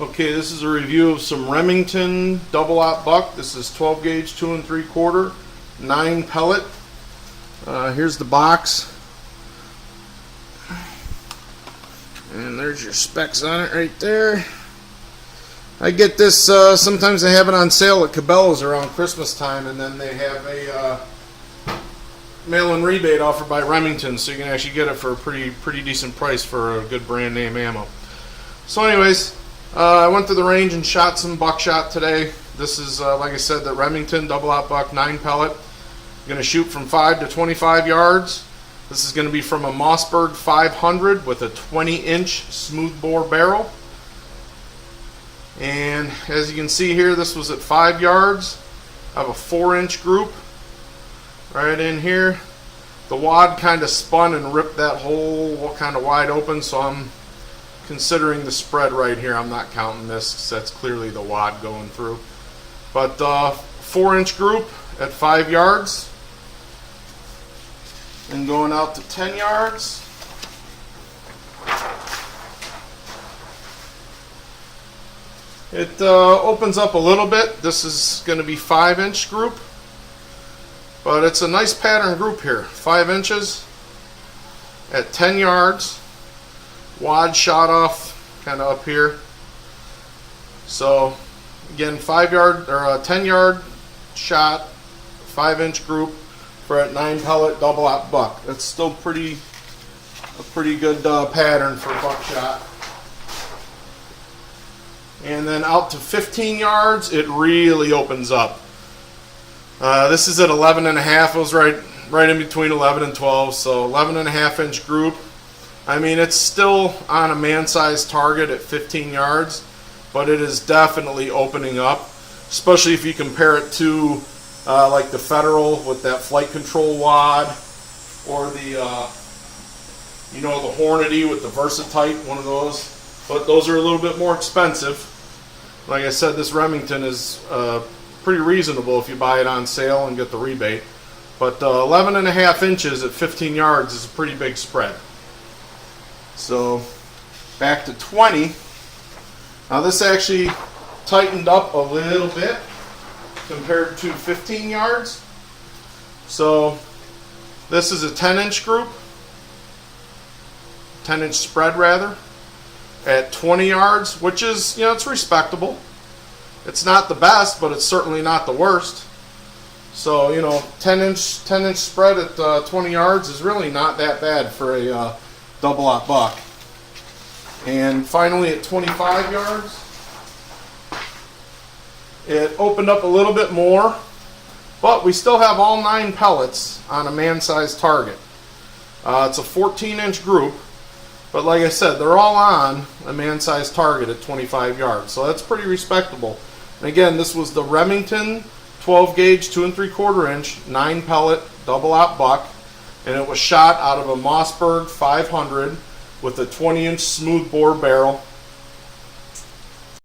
Okay, this is a review of some Remington double-aught buck. This is 12 gauge 2 3/4, 9 pellet. Here's the box, and there's your specs on it right there. I get this, sometimes they have it on sale at Cabela's around Christmas time, and then they have a mail-in rebate offered by Remington, so you can actually get it for a pretty decent price for a good brand name ammo. So anyways, I went to the range and shot some buckshot today. This is, like I said, the Remington double-aught buck 9 pellet. I'm going to shoot from 5 to 25 yards. This is going to be from a Mossberg 500 with a 20-inch smoothbore barrel. And as you can see here, this was at 5 yards. I have a 4-inch group right in here. The wad kind of spun and ripped that hole kind of wide open, so I'm considering the spread right here. I'm not counting this because that's clearly the wad going through. But 4-inch group at 5 yards. And going out to 10 yards. It opens up a little bit. This is going to be 5-inch group. But it's a nice pattern group here. 5 inches at 10 yards. Wad shot off kind of up here. So again, 5 yard or a 10 yard shot, 5-inch group for a 9 pellet double-aught buck. That's still a pretty good pattern for buckshot. And then out to 15 yards, it really opens up. This is at 11.5. It was right in between 11 and 12, so 11.5-inch group. I mean, it's still on a man-sized target at 15 yards, but it is definitely opening up, especially if you compare it to like the Federal with that flight control wad, or the the Hornady with the Versatite, one of those. But those are a little bit more expensive. Like I said, this Remington is pretty reasonable if you buy it on sale and get the rebate. But 11.5 inches at 15 yards is a pretty big spread. So back to 20. Now this actually tightened up a little bit compared to 15 yards. So this is a 10-inch group, 10-inch spread rather, at 20 yards, which is, it's respectable. It's not the best, but it's certainly not the worst. So 10-inch spread at 20 yards is really not that bad for a double-aught buck. And finally at 25 yards, it opened up a little bit more, but we still have all 9 pellets on a man-sized target. It's a 14-inch group, but like I said, they're all on a man-sized target at 25 yards, so that's pretty respectable. And again, this was the Remington 12 gauge 2 3/4 inch 9 pellet double-aught buck, and it was shot out of a Mossberg 500 with a 20-inch smoothbore barrel.